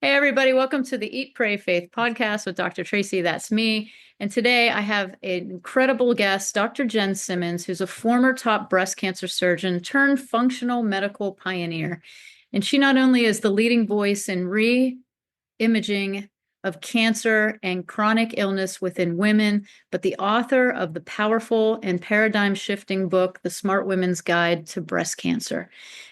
Hey, everybody, welcome to the Eat, Pray, Faith podcast with Dr. Tracey. That's me. And today I have an incredible guest, Dr. Jen Simmons, who's a former top breast cancer surgeon turned functional medical pioneer. And she not only is the leading voice in imaging of cancer and chronic illness within women, but the author of the powerful and paradigm shifting book, The Smart Women's Guide to Breast Cancer.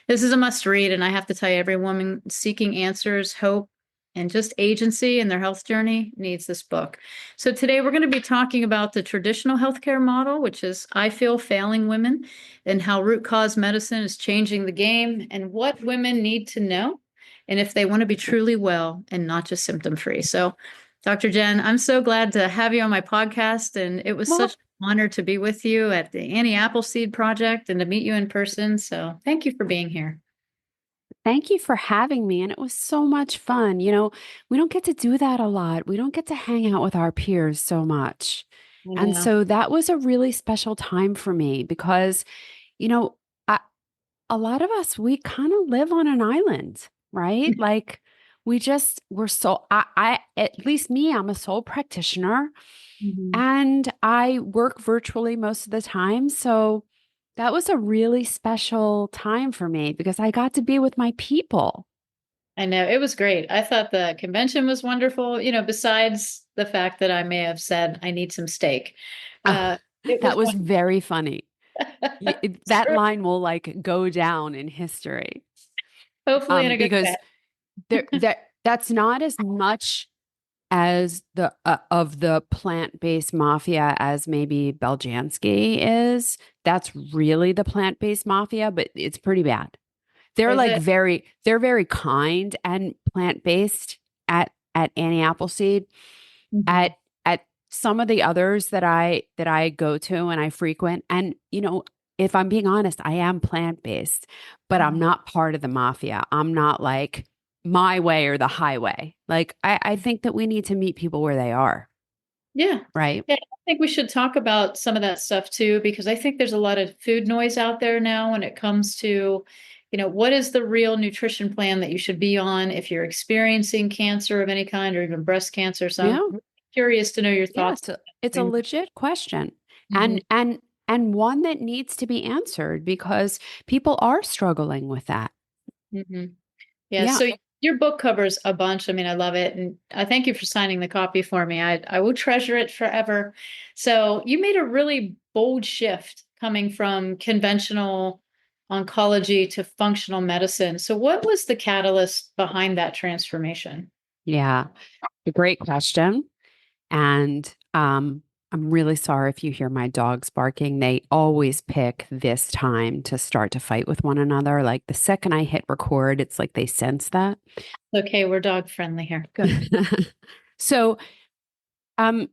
This is a must read, and I have to tell you, every woman seeking answers, hope, and just agency in their health journey needs this book. So today we're going to be talking about the traditional healthcare model, which is, I feel, failing women, and how root cause medicine is changing the game, and what women need to know, and if they want to be truly well and not just symptom free. So, Dr. Jen, I'm so glad to have you on my podcast, and it was Well, such an honor to be with you at the Annie Appleseed Project and to meet you in person. So thank you for being here. thank you for having me. And it was so much fun. We don't get to do that a lot. We don't get to hang out with our peers so much. I And know. so that was a really special time for me because, you know, I, a lot of us, we kind of live on an island, right? Like we're so, at least me, I'm a sole practitioner Mhm. and I work virtually most of the time. So that was a really special time for me because I got to be with my people. I know it was great. I thought the convention was wonderful, besides the fact that I may have said I need some steak. Oh, Uh, it was that was wonderful. very funny. That Sure. line will like go down in history. Hopefully in a good way. Because that's not as much as the of the plant-based mafia as maybe Beljanski is. That's really the plant-based mafia, but it's pretty bad. They're Is like it? they're very kind and plant-based at Annie Appleseed. At Mhm. at some of the others that I go to and I frequent, and if I'm being honest, I am plant-based, but I'm Mhm. not part of the mafia. I'm not like my way or the highway. Like I think that we need to meet people where they are, Yeah. right? Yeah, I think we should talk about some of that stuff too, because I think there's a lot of food noise out there now when it comes to, what is the real nutrition plan that you should be on if you're experiencing cancer of any kind or even breast cancer. So I'm Yeah. really curious to know your Yeah, thoughts. it's a legit question. Mhm. And one that needs to be answered because people are struggling with that. Mhm. Yeah, Yeah. so your book covers a bunch. I mean, I love it. And I thank you for signing the copy for me. I will treasure it forever. So you made a really bold shift coming from conventional oncology to functional medicine. So what was the catalyst behind that transformation? Yeah. A great question. And I'm really sorry if you hear my dogs barking. They always pick this time to start to fight with one another. Like the second I hit record, it's like they sense that. Okay, we're dog friendly here. Good. So, um,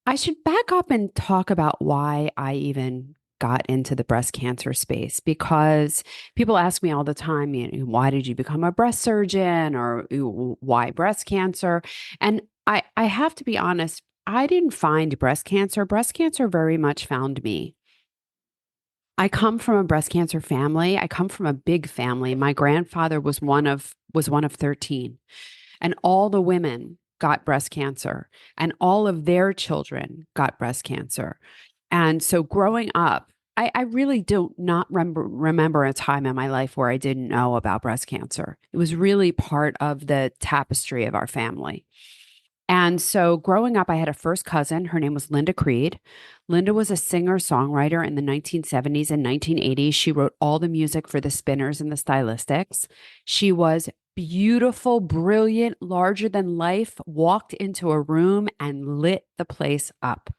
I should back up and talk about why I even got into the breast cancer space because people ask me all the time, why did you become a breast surgeon or why breast cancer? And I have to be honest, I didn't find breast cancer. Breast cancer very much found me. I come from a breast cancer family. I come from a big family. My grandfather was one of 13, and all the women got breast cancer and all of their children got breast cancer. And so growing up, I really don't not remember a time in my life where I didn't know about breast cancer. It was really part of the tapestry of our family. And so growing up, I had a first cousin. Her name was Linda Creed. Linda was a singer songwriter in the 1970s and 1980s. She wrote all the music for the Spinners and the Stylistics. She was beautiful, brilliant, larger than life, walked into a room and lit the place up.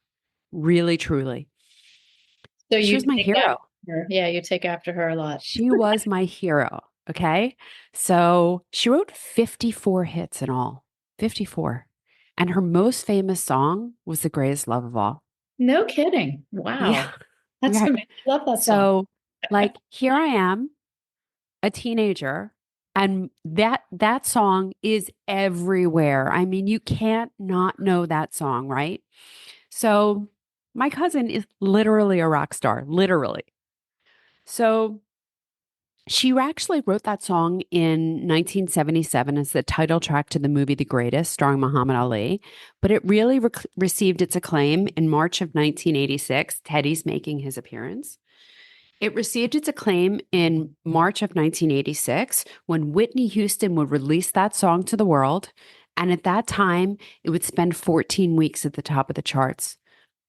Really, truly. So She you was my take after hero. her. Yeah, you take after her a lot. She was my hero. Okay. So she wrote 54 hits in all, 54. And her most famous song was The Greatest Love of All. No kidding. Yeah. Wow. That's Yeah. amazing. I love that song. So, like, here I am, a teenager, and that song is everywhere. I mean, you can't not know that song, right? So, my cousin is literally a rock star, literally. So, She actually wrote that song in 1977 as the title track to the movie The Greatest, starring Muhammad Ali. But it really received its acclaim in March of 1986, Teddy's making his appearance. It received its acclaim in March of 1986 when Whitney Houston would release that song to the world. And at that time, it would spend 14 weeks at the top of the charts.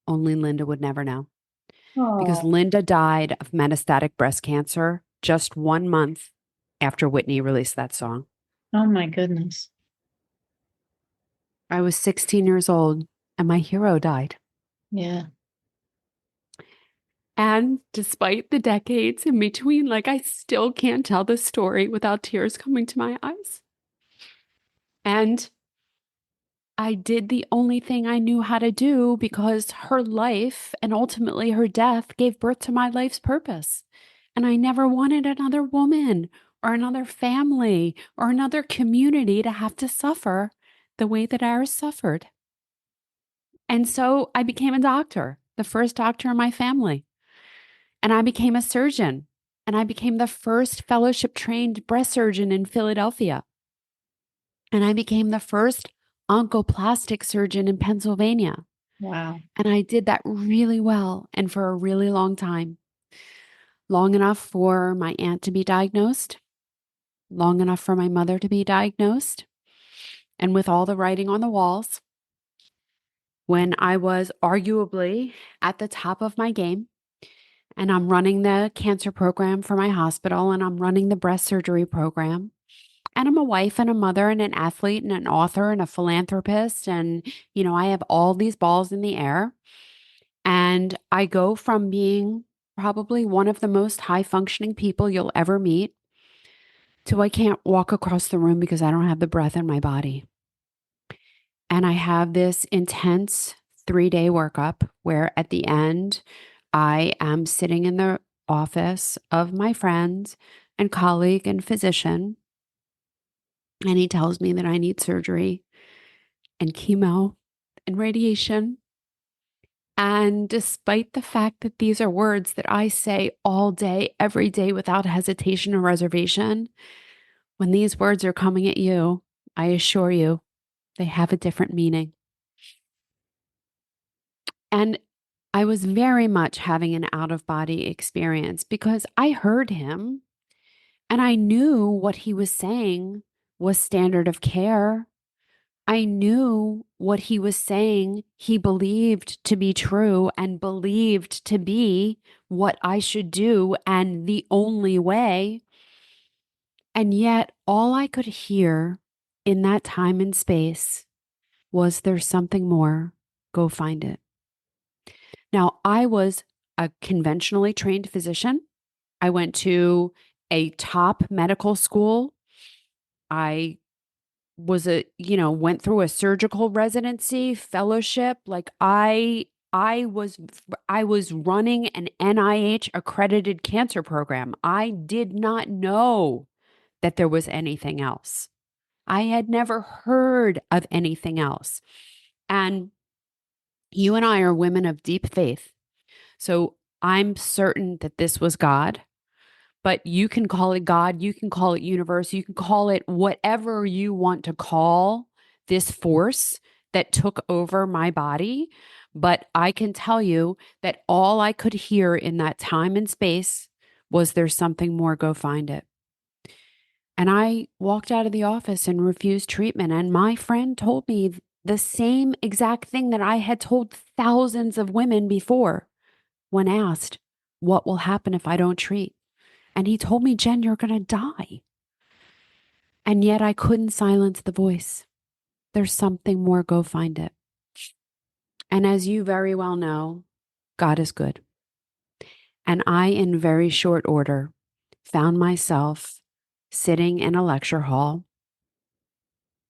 Only Linda would never know because Oh, Linda died of metastatic breast cancer just 1 month after Whitney released that song. oh my goodness. I was 16 years old and my hero died. Yeah. And despite the decades in between, like I still can't tell this story without tears coming to my eyes. And I did the only thing I knew how to do because her life and ultimately her death gave birth to my life's purpose. And I never wanted another woman or another family or another community to have to suffer the way that ours suffered. And so I became a doctor, the first doctor in my family. And I became a surgeon. And I became the first fellowship trained breast surgeon in Philadelphia. And I became the first oncoplastic surgeon in Pennsylvania. Wow. And I did that really well and for a really long time. Long enough for my aunt to be diagnosed, long enough for my mother to be diagnosed. And with all the writing on the walls, when I was arguably at the top of my game, and I'm running the cancer program for my hospital, and I'm running the breast surgery program. And I'm a wife and a mother and an athlete and an author and a philanthropist. And, I have all these balls in the air. And I go from being probably one of the most high functioning people you'll ever meet to I can't walk across the room because I don't have the breath in my body. And I have this intense 3-day workup where at the end, I am sitting in the office of my friend and colleague and physician. And he tells me that I need surgery and chemo and radiation. And despite the fact that these are words that I say all day, every day without hesitation or reservation, when these words are coming at you, I assure you, they have a different meaning. And I was very much having an out of body experience because I heard him and I knew what he was saying was standard of care. I knew what he was saying he believed to be true and believed to be what I should do and the only way. And yet, all I could hear in that time and space was there's something more. Go find it. Now, I was a conventionally trained physician. I went to a top medical school. I went through a surgical residency fellowship. Like I was running an NIH accredited cancer program. I did not know that there was anything else. I had never heard of anything else. And you and I are women of deep faith. So I'm certain that this was God. But you can call it God, you can call it universe, you can call it whatever you want to call this force that took over my body. But I can tell you that all I could hear in that time and space was there's something more, go find it. And I walked out of the office and refused treatment. And my friend told me the same exact thing that I had told thousands of women before when asked, what will happen if I don't treat? And he told me, Jen, you're going to die. And yet I couldn't silence the voice. There's something more. Go find it. And as you very well know, God is good. And I, in very short order, found myself sitting in a lecture hall.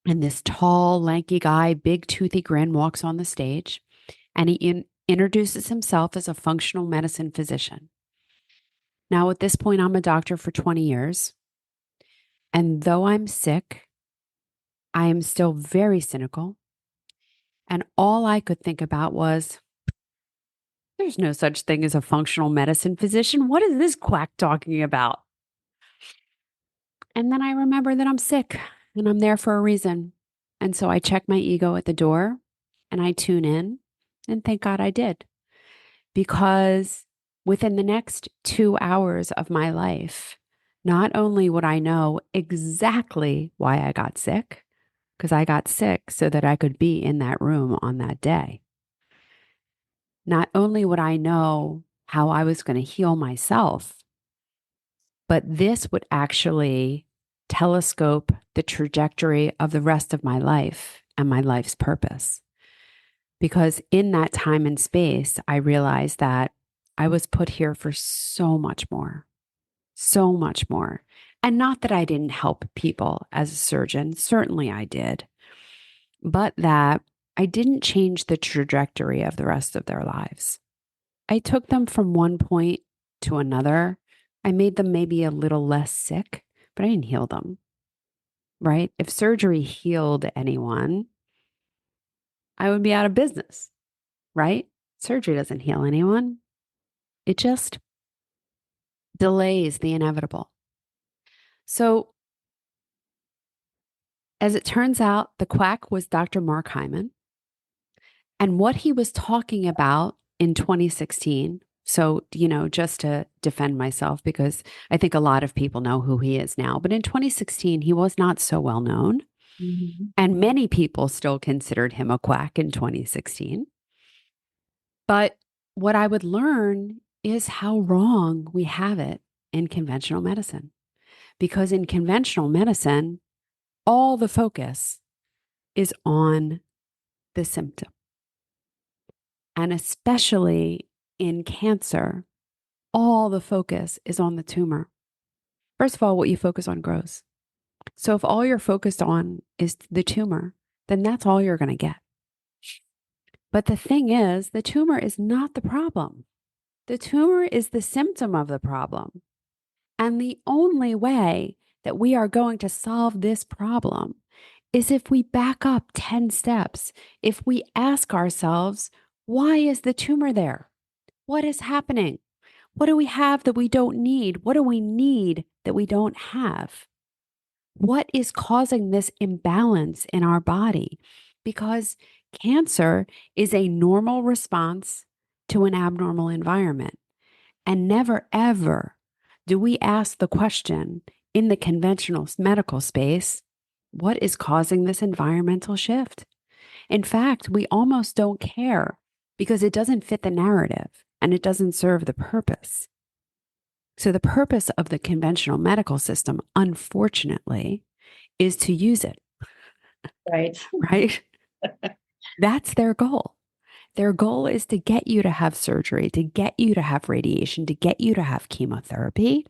And this tall, lanky guy, big toothy grin walks on the stage. And he introduces himself as a functional medicine physician. Now, at this point, I'm a doctor for 20 years. And though I'm sick, I am still very cynical. And all I could think about was, there's no such thing as a functional medicine physician. What is this quack talking about? And then I remember that I'm sick and I'm there for a reason. And so I check my ego at the door and I tune in. And thank God I did, because within the next 2 hours of my life, not only would I know exactly why I got sick, because I got sick so that I could be in that room on that day. Not only would I know how I was going to heal myself, but this would actually telescope the trajectory of the rest of my life and my life's purpose. Because in that time and space, I realized that I was put here for so much more, so much more. And not that I didn't help people as a surgeon, certainly I did, but that I didn't change the trajectory of the rest of their lives. I took them from one point to another. I made them maybe a little less sick, but I didn't heal them, right? If surgery healed anyone, I would be out of business, right? Surgery doesn't heal anyone. It just delays the inevitable. So, as it turns out, the quack was Dr. Mark Hyman. And what he was talking about in 2016, so, just to defend myself, because I think a lot of people know who he is now, but in 2016, he was not so well known. Mhm. And many people still considered him a quack in 2016. But what I would learn is how wrong we have it in conventional medicine. Because in conventional medicine, all the focus is on the symptom. And especially in cancer, all the focus is on the tumor. First of all, what you focus on grows. So if all you're focused on is the tumor, then that's all you're going to get. But the thing is, the tumor is not the problem. The tumor is the symptom of the problem. And the only way that we are going to solve this problem is if we back up 10 steps, if we ask ourselves, why is the tumor there? What is happening? What do we have that we don't need? What do we need that we don't have? What is causing this imbalance in our body? Because cancer is a normal response to an abnormal environment. And never, ever do we ask the question in the conventional medical space, what is causing this environmental shift? In fact, we almost don't care because it doesn't fit the narrative and it doesn't serve the purpose. So, the purpose of the conventional medical system, unfortunately, is to use it, Right. right? That's their goal. Their goal is to get you to have surgery, to get you to have radiation, to get you to have chemotherapy.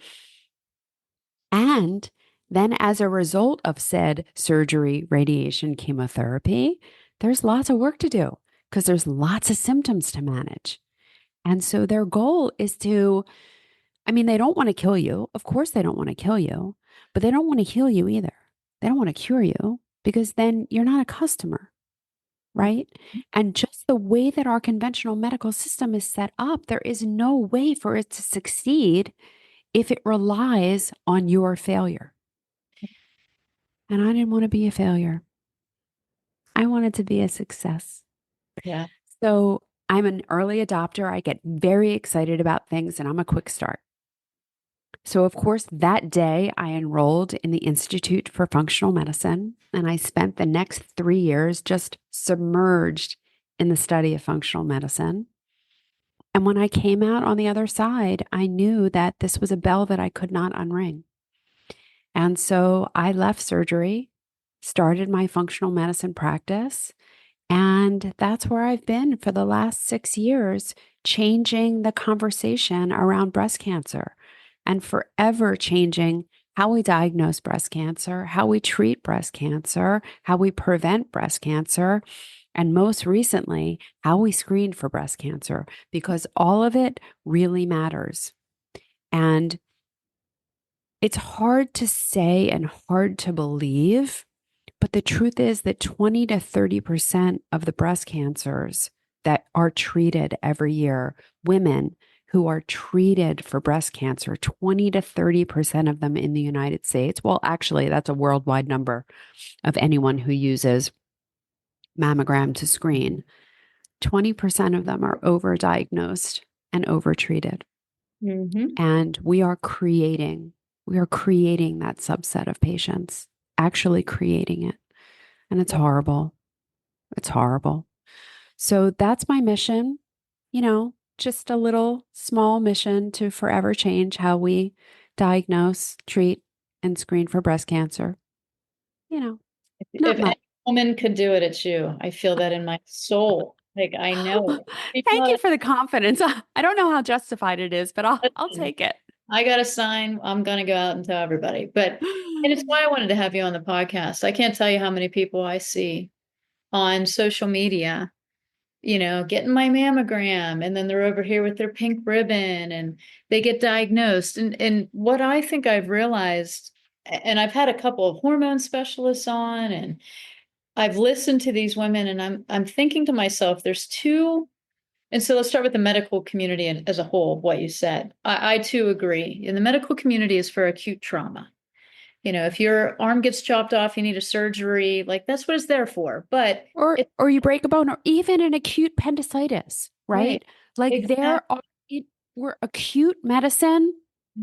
And then, as a result of said surgery, radiation, chemotherapy, there's lots of work to do because there's lots of symptoms to manage. And so, their goal is to, they don't want to kill you. Of course, they don't want to kill you, but they don't want to heal you either. They don't want to cure you because then you're not a customer, right? And just the way that our conventional medical system is set up, there is no way for it to succeed if it relies on your failure. And I didn't want to be a failure. I wanted to be a success. Yeah. So I'm an early adopter. I get very excited about things and I'm a quick start. So, of course, that day I enrolled in the Institute for Functional Medicine, and I spent the next 3 years just submerged in the study of functional medicine. And when I came out on the other side, I knew that this was a bell that I could not unring. And so I left surgery, started my functional medicine practice, and that's where I've been for the last 6 years, changing the conversation around breast cancer and forever changing how we diagnose breast cancer, how we treat breast cancer, how we prevent breast cancer, and most recently, how we screen for breast cancer, because all of it really matters. And it's hard to say and hard to believe, but the truth is that 20 to 30% of the breast cancers that are treated every year, women who are treated for breast cancer, 20 to 30% of them in the United States. Well, actually, that's a worldwide number of anyone who uses mammogram to screen. 20% of them are overdiagnosed and overtreated. Mm-hmm. And we are creating that subset of patients, actually creating it. And it's horrible. It's horrible. So that's my mission, just a little small mission to forever change how we diagnose, treat, and screen for breast cancer. Not If much. any woman could do it, it's you. I feel that in my soul. Like I know it. It's Thank not you a for the confidence. I don't know how justified it is, but I'll listen, take it. I got a sign. I'm gonna go out and tell everybody. And it's why I wanted to have you on the podcast. I can't tell you how many people I see on social media, getting my mammogram, and then they're over here with their pink ribbon and they get diagnosed. And what I think I've realized, and I've had a couple of hormone specialists on, and I've listened to these women, and I'm thinking to myself, there's two. And so let's start with the medical community as a whole, what you said. I too agree. In the medical community is for acute trauma. If your arm gets chopped off, you need a surgery, like that's what it's there for. But Or you break a bone, or even an acute appendicitis, right, right? Like exactly. we're acute medicine,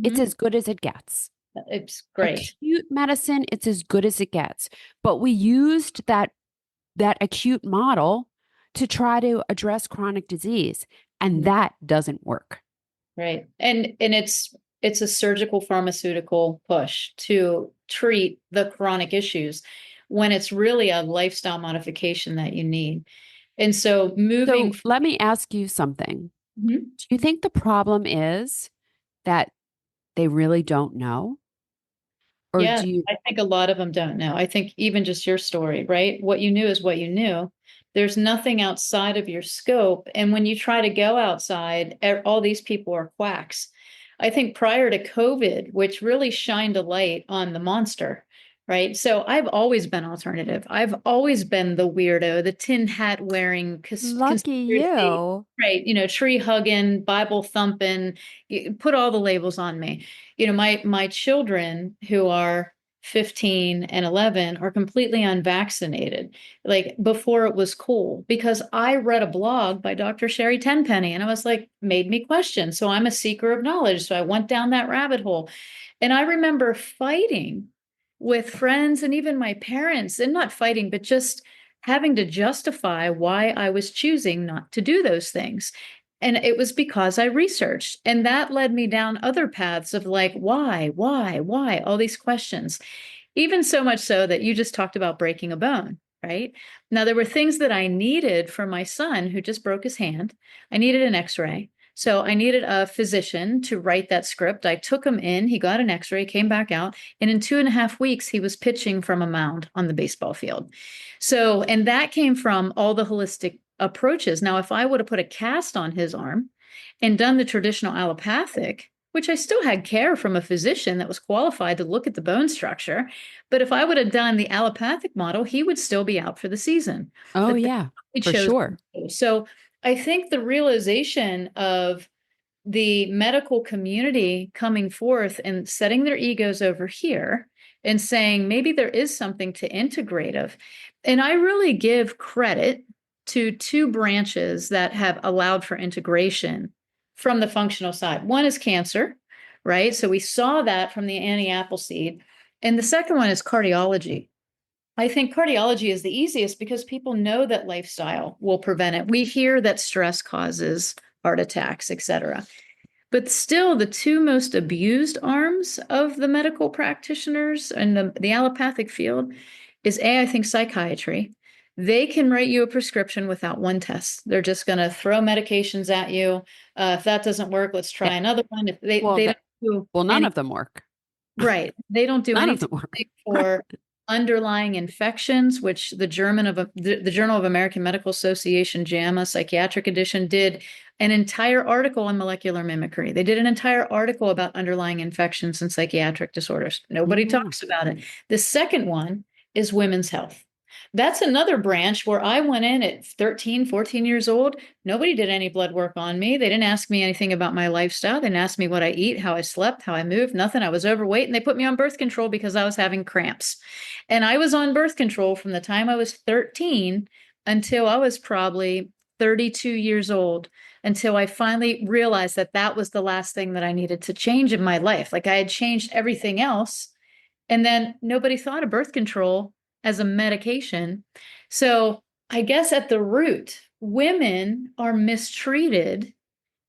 it's Mhm. as good as it gets. It's great. Acute medicine, it's as good as it gets. But we used that acute model to try to address chronic disease, and Mhm. that doesn't work. Right. And it's a surgical pharmaceutical push to treat the chronic issues when it's really a lifestyle modification that you need. And so moving. So let me ask you something. Mhm. Do you think the problem is that they really don't know? Or Yeah, do you, I think a lot of them don't know. I think even just your story, right? What you knew is what you knew. There's nothing outside of your scope. And when you try to go outside, all these people are quacks. I think prior to COVID, which really shined a light on the monster, right? So I've always been alternative. I've always been the weirdo, the tin hat wearing lucky conspiracy, you? right? Tree hugging, Bible thumping, put all the labels on me. My children who are 15 and 11 are completely unvaccinated, like before it was cool, because I read a blog by Dr. Sherry Tenpenny and I was like, made me question. So I'm a seeker of knowledge. So I went down that rabbit hole. And I remember fighting with friends and even my parents, and not fighting, but just having to justify why I was choosing not to do those things. And it was because I researched, and that led me down other paths of like, why, all these questions. Even so much so that you just talked about breaking a bone, right? Now, there were things that I needed for my son who just broke his hand. I needed an x ray. So I needed a physician to write that script. I took him in, he got an x ray, came back out, and in 2.5 weeks, he was pitching from a mound on the baseball field. So, and that came from all the holistic approaches. Now, if I would have put a cast on his arm and done the traditional allopathic, which I still had care from a physician that was qualified to look at the bone structure. But if I would have done the allopathic model, he would still be out for the season. Oh, But yeah, we for chose. sure. So I think the realization of the medical community coming forth and setting their egos over here and saying maybe there is something to integrative. And I really give credit to two branches that have allowed for integration from the functional side. One is cancer, right? So we saw that from the Annie Appleseed. And the second one is cardiology. I think cardiology is the easiest because people know that lifestyle will prevent it. We hear that stress causes heart attacks, et cetera. But still, the two most abused arms of the medical practitioners and the allopathic field is I think psychiatry. They can write you a prescription without one test. They're just going to throw medications at you. If that doesn't work, let's Yeah. try another one. If Well, they don't do none any of them work. right. They don't do None of anything them work. Right. for underlying infections, which the Journal of American Medical Association JAMA Psychiatric Edition did an entire article on molecular mimicry. They did an entire article about underlying infections and psychiatric disorders. Nobody Yeah. talks about it. The second one is women's health. That's another branch where I went in at 13, 14 years old. Nobody did any blood work on me. They didn't ask me anything about my lifestyle. They didn't ask me what I eat, how I slept, how I moved, nothing. I was overweight and they put me on birth control because I was having cramps. And I was on birth control from the time I was 13 until I was probably 32 years old, until I finally realized that that was the last thing that I needed to change in my life. Like I had changed everything else. And then nobody thought of birth control as a medication. So I guess at the root, women are mistreated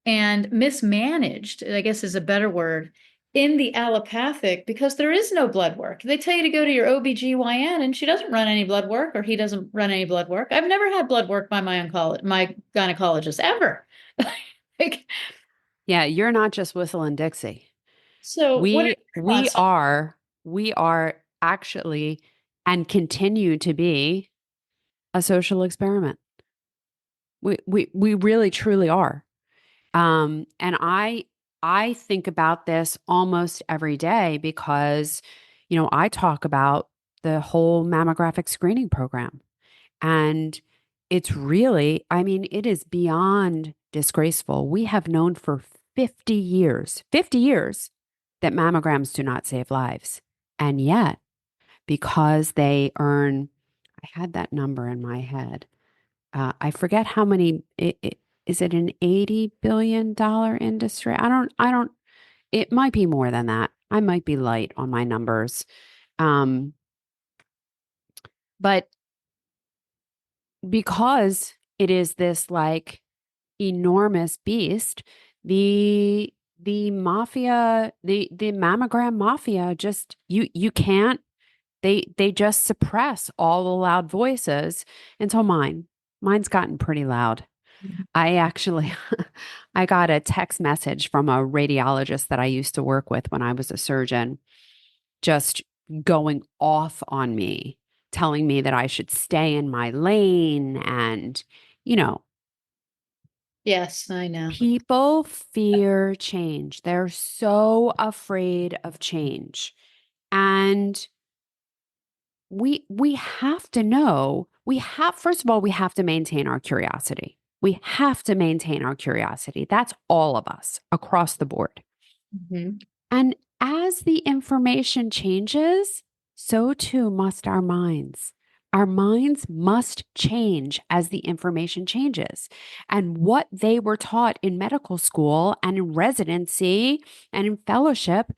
and mismanaged, I guess is a better word, in the allopathic because there is no blood work. They tell you to go to your OBGYN and she doesn't run any blood work or he doesn't run any blood work. I've never had blood work by my gynecologist ever. Like, Yeah, you're not just whistling Dixie. so what are We your we thoughts on are we are actually and continue to be a social experiment. We really truly are. And I think about this almost every day because, I talk about the whole mammographic screening program. And it's really, I mean, it is beyond disgraceful. We have known for 50 years that mammograms do not save lives. And yet, because they earn, I had that number in my head. I forget how many, is it an $80 billion industry? It might be more than that. I might be light on my numbers. Um, but because it is this like enormous beast, the mafia, the mammogram mafia just you can't they just suppress all the loud voices until mine's gotten pretty loud. it? I actually I got a text message from a radiologist that I used to work with when I was a surgeon, just going off on me, telling me that I should stay in my lane. And, you know, Yes, I know. people fear change. They're so afraid of change. And we have to know, first of all, we have to maintain our curiosity. We have to maintain our curiosity. That's all of us across the board. Mhm. And as the information changes, so too must our minds. Our minds must change as the information changes. And what they were taught in medical school and in residency and in fellowship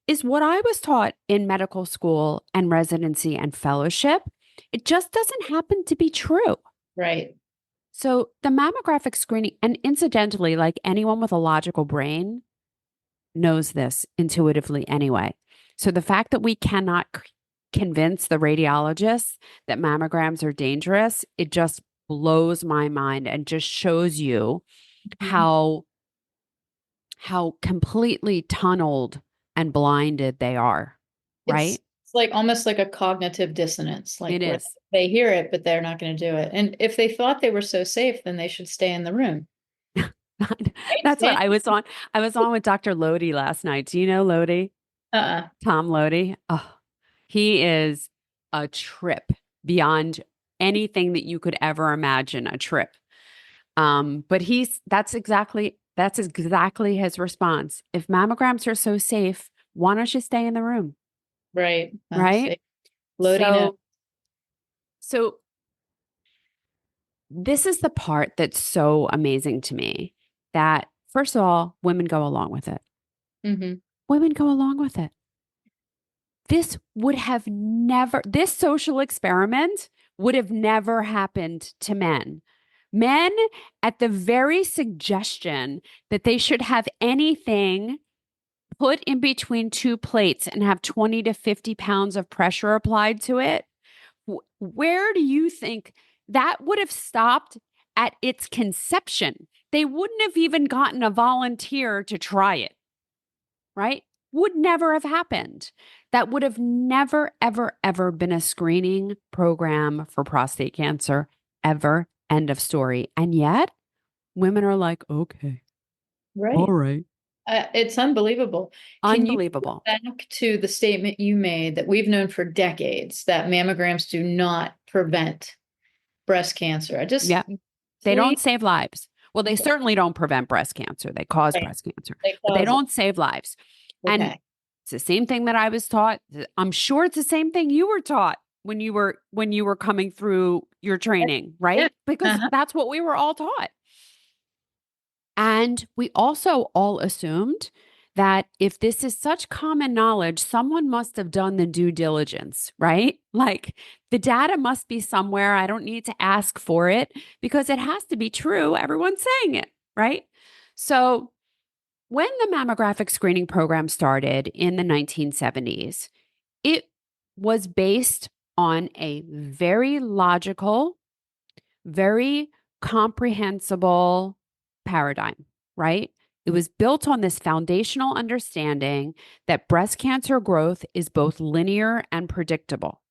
is what I was taught in medical school and residency and fellowship. It just doesn't happen to be true. Right. So the mammographic screening, and incidentally, like anyone with a logical brain, knows this intuitively anyway. So the fact that we cannot convince the radiologists that mammograms are dangerous, it just blows my mind and just shows you Mhm. how completely tunneled and blinded they are, right? It's like almost like a cognitive dissonance, like It where is. they hear it, but they're not going to do it. And if they thought they were so safe, then they should stay in the room. Right? That's what I was on. I was on with Dr. Lodi last night. Do you know Lodi? Uh-uh. Tom Lodi? Oh, he is a trip beyond anything that you could ever imagine a trip. But that's exactly his response. If mammograms are so safe, why don't you stay in the room? Right. Right? See, loading up. So, so this is the part that's so amazing to me that first of all, women go along with it. Hmm. Women go along with it. This social experiment would have never happened to men. Men, at the very suggestion that they should have anything put in between two plates and have 20 to 50 pounds of pressure applied to it, where do you think that would have stopped at its conception? They wouldn't have even gotten a volunteer to try it, right? Would never have happened. That would have never, ever, ever been a screening program for prostate cancer, ever. End of story. And yet, women are like, okay, all Right. right. It's unbelievable. Can you go Unbelievable. back to the statement you made that we've known for decades that mammograms do not prevent breast cancer? I just Yep. They please, don't save lives. Well, they certainly don't prevent breast cancer. They cause right, breast cancer, they but they cause it. don't save lives. And Okay. it's the same thing that I was taught. I'm sure it's the same thing you were taught when you were coming through your training, Yeah. right? Because Uh-huh. that's what we were all taught. And we also all assumed that if this is such common knowledge, someone must have done the due diligence, right? Like the data must be somewhere. I don't need to ask for it because it has to be true. Everyone's saying it, right? So when the mammographic screening program started in the 1970s, it was based on a very logical, very comprehensible paradigm, right? It was built on this foundational understanding that breast cancer growth is both linear and predictable,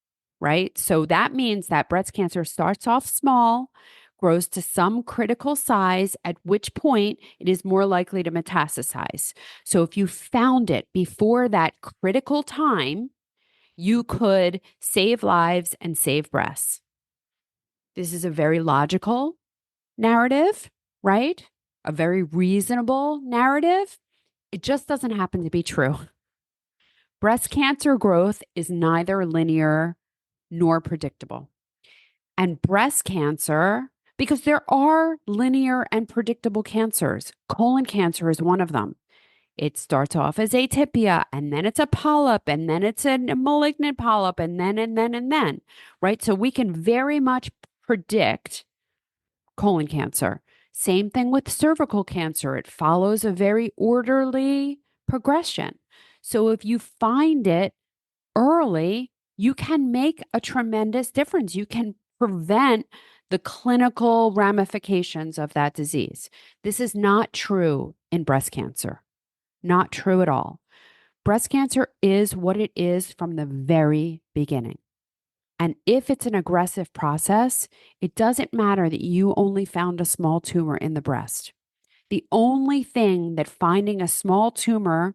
right? So that means that breast cancer starts off small, grows to some critical size, at which point it is more likely to metastasize. So if you found it before that critical time, you could save lives and save breasts. This is a very logical narrative, right? A very reasonable narrative. It just doesn't happen to be true. Breast cancer growth is neither linear nor predictable. And breast cancer, because there are linear and predictable cancers, colon cancer is one of them. It starts off as atypia, and then it's a polyp, and then it's a malignant polyp, and then, right? So we can very much predict colon cancer. Same thing with cervical cancer. It follows a very orderly progression. So if you find it early, you can make a tremendous difference. You can prevent the clinical ramifications of that disease. This is not true in breast cancer. Not true at all. Breast cancer is what it is from the very beginning. And if it's an aggressive process, it doesn't matter that you only found a small tumor in the breast. The only thing that finding a small tumor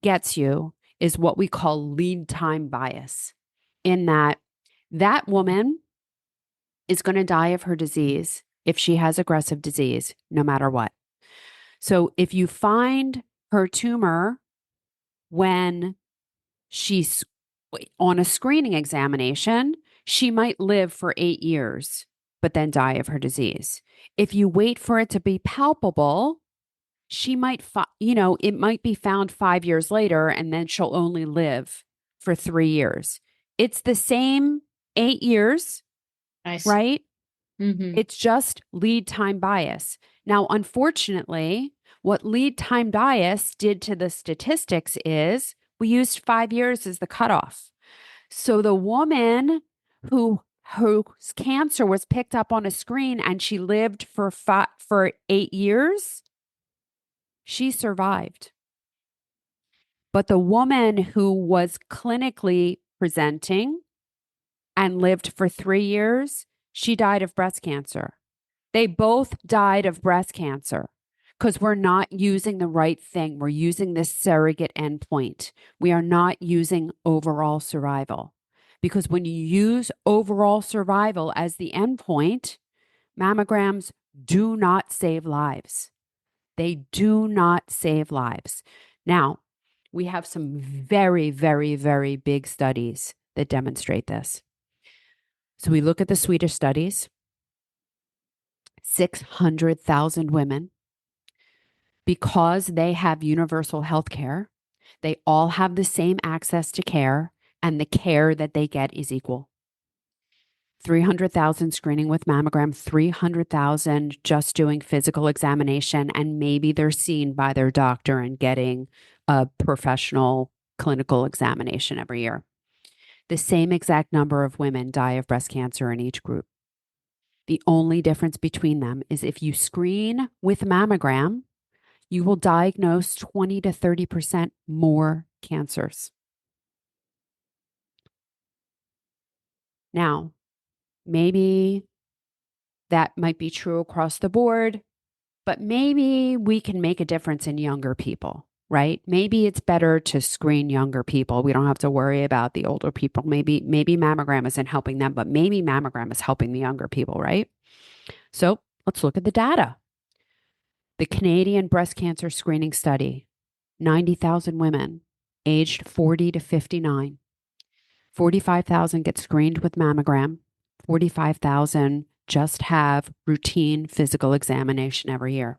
gets you is what we call lead time bias, in that that woman is going to die of her disease if she has aggressive disease, no matter what. So if you find her tumor when she's on a screening examination, she might live for 8 years, but then die of her disease. If you wait for it to be palpable, she might, it might be found 5 years later, and then she'll only live for 3 years. It's the same 8 years, I see. right? Hmm. It's just lead time bias. Now, unfortunately, what lead time bias did to the statistics is we used 5 years as the cutoff. So the woman whose cancer was picked up on a screen and she lived for 8 years, she survived. But the woman who was clinically presenting and lived for 3 years, she died of breast cancer. They both died of breast cancer because we're not using the right thing. We're using this surrogate endpoint. We are not using overall survival. Because when you use overall survival as the endpoint, mammograms do not save lives. They do not save lives. Now, we have some very, very, very big studies that demonstrate this. So we look at the Swedish studies, 600,000 women. Because they have universal health care, they all have the same access to care, and the care that they get is equal. 300,000 screening with mammogram, 300,000 just doing physical examination, and maybe they're seen by their doctor and getting a professional clinical examination every year. The same exact number of women die of breast cancer in each group. The only difference between them is if you screen with mammogram, you will diagnose 20 to 30% more cancers. Now, maybe that might be true across the board. but maybe we can make a difference in younger people, right? Maybe it's better to screen younger people. We don't have to worry about the older people. Maybe mammogram isn't helping them, but maybe mammogram is helping the younger people, right? So let's look at the data. The Canadian Breast Cancer Screening Study, 90,000 women aged 40 to 59. 45,000 get screened with mammogram. 45,000 just have routine physical examination every year.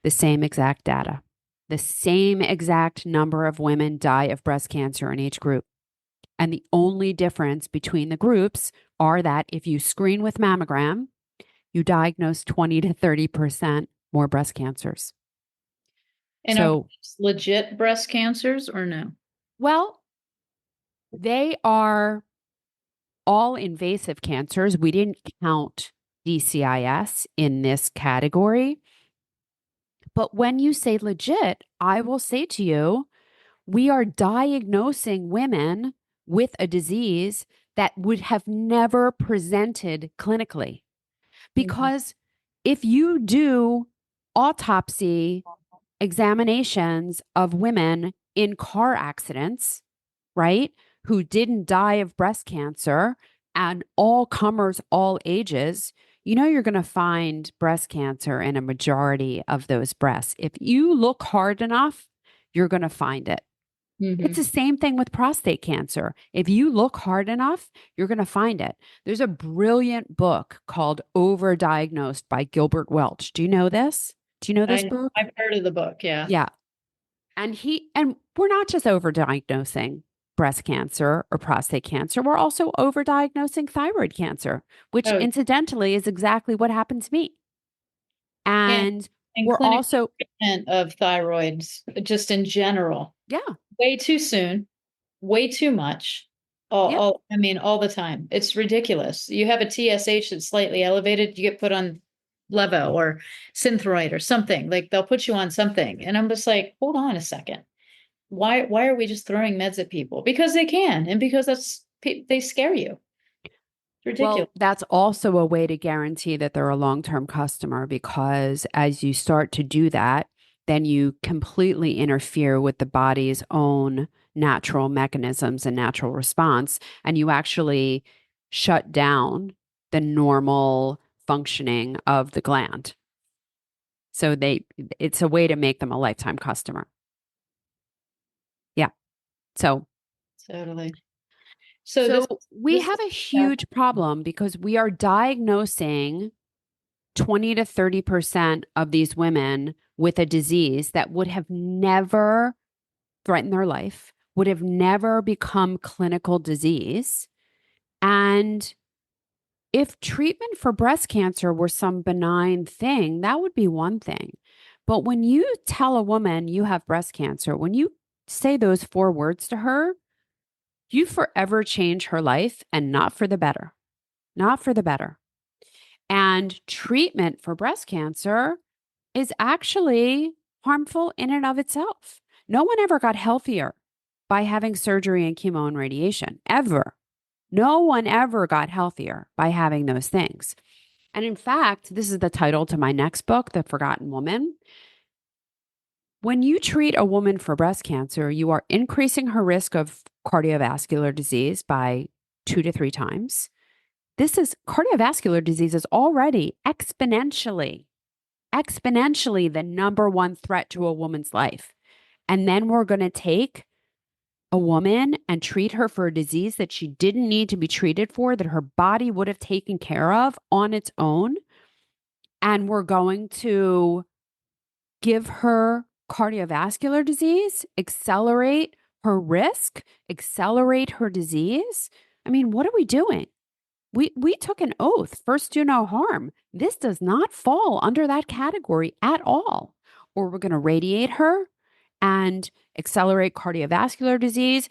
The same exact data. The same exact number of women die of breast cancer in each group. And the only difference between the groups are that if you screen with mammogram, you diagnose 20 to 30% more breast cancers. And are So, these legit breast cancers or no? well, they are all invasive cancers. We didn't count DCIS in this category. But when you say legit, I will say to you, we are diagnosing women with a disease that would have never presented clinically. Mhm. Because if you do autopsy examinations of women in car accidents, right, who didn't die of breast cancer and all comers, all ages, you know, you're going to find breast cancer in a majority of those breasts. If you look hard enough, you're going to find it. It's Mhm. the same thing with prostate cancer. If you look hard enough, you're going to find it. There's a brilliant book called Overdiagnosed by Gilbert Welch. Do you know this? Do you know this book? I've heard of the book, yeah. Yeah. And we're not just overdiagnosing breast cancer or prostate cancer, we're also overdiagnosing thyroid cancer, which Oh, incidentally is exactly what happened to me. and And and we're clinical also, treatment of thyroids just in general. yeah, Way too soon, way too much. yeah. I mean, all the time. It's ridiculous. You have a TSH that's slightly elevated, you get put on Levo or Synthroid or something. Like they'll put you on something. And I'm just like, hold on a second. Why are we just throwing meds at people? Because they can, and because they scare you. It's ridiculous. Well, that's also a way to guarantee that they're a long-term customer because as you start to do that, then you completely interfere with the body's own natural mechanisms and natural response, and you actually shut down the normal functioning of the gland. So it's a way to make them a lifetime customer. Yeah. So Totally. So this so we this have is a huge problem because we are diagnosing 20 to 30% of these women with a disease that would have never threatened their life, would have never become clinical disease. And if treatment for breast cancer were some benign thing, that would be one thing. But when you tell a woman you have breast cancer, when you say those four words to her, you forever change her life and not for the better, not for the better. And treatment for breast cancer is actually harmful in and of itself. No one ever got healthier by having surgery and chemo and radiation, ever. No one ever got healthier by having those things. And in fact, this is the title to my next book, The Forgotten Woman. When you treat a woman for breast cancer, you are increasing her risk of cardiovascular disease by 2 to 3 times. This is cardiovascular disease is already exponentially the number one threat to a woman's life. And then we're going to take a woman and treat her for a disease that she didn't need to be treated for, that her body would have taken care of on its own. And we're going to give her cardiovascular disease, accelerate her risk, accelerate her disease. I mean, what are we doing? We took an oath, first do no harm. This does not fall under that category at all. Or we're going to radiate her and accelerate cardiovascular disease,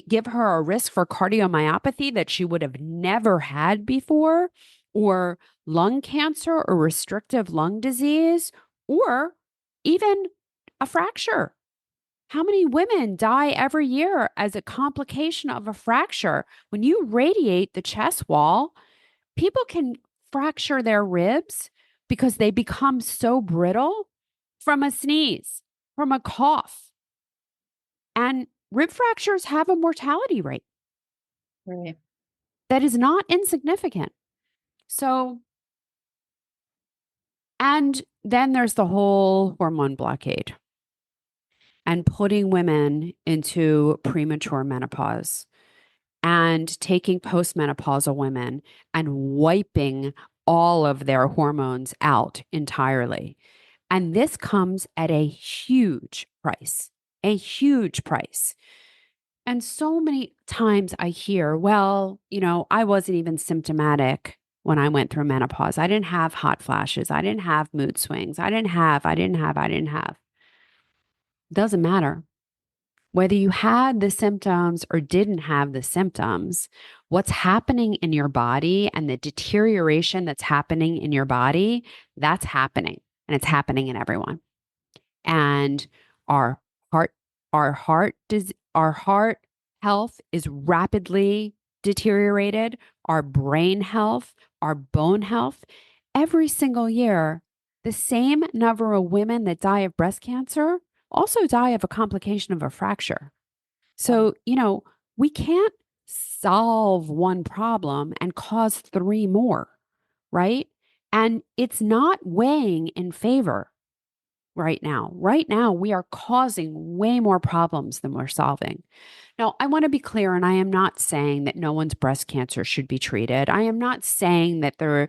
give her a risk for cardiomyopathy that she would have never had before, or lung cancer or restrictive lung disease, or even a fracture. How many women die every year as a complication of a fracture? When you radiate the chest wall, people can fracture their ribs because they become so brittle from a sneeze, from a cough. And rib fractures have a mortality rate Right. that is not insignificant. So, and then there's the whole hormone blockade and putting women into premature menopause and taking postmenopausal women and wiping all of their hormones out entirely. And this comes at a huge price, a huge price. And so many times I hear, well, I wasn't even symptomatic when I went through menopause. I didn't have hot flashes. I didn't have mood swings. I didn't have. Doesn't matter. Whether you had the symptoms or didn't have the symptoms, what's happening in your body and the deterioration that's happening in your body, that's happening. And it's happening in everyone. And our heart, our heart health is rapidly deteriorated, our brain health, our bone health. Every single year, the same number of women that die of breast cancer also die of a complication of a fracture. Wow. So, we can't solve one problem and cause three more, right? And it's not weighing in favor right now. Right now, we are causing way more problems than we're solving. Now, I want to be clear, and I am not saying that no one's breast cancer should be treated. I am not saying that there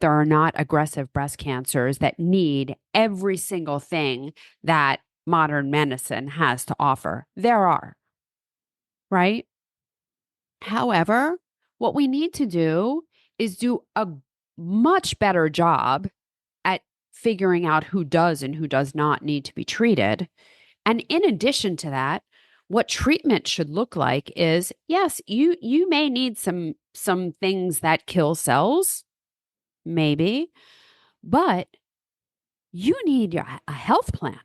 are not aggressive breast cancers that need every single thing that modern medicine has to offer. There are, right? However, what we need to do is do a much better job at figuring out who does and who does not need to be treated. And in addition to that, what treatment should look like is yes, you may need some things that kill cells, maybe, but you need a health plan.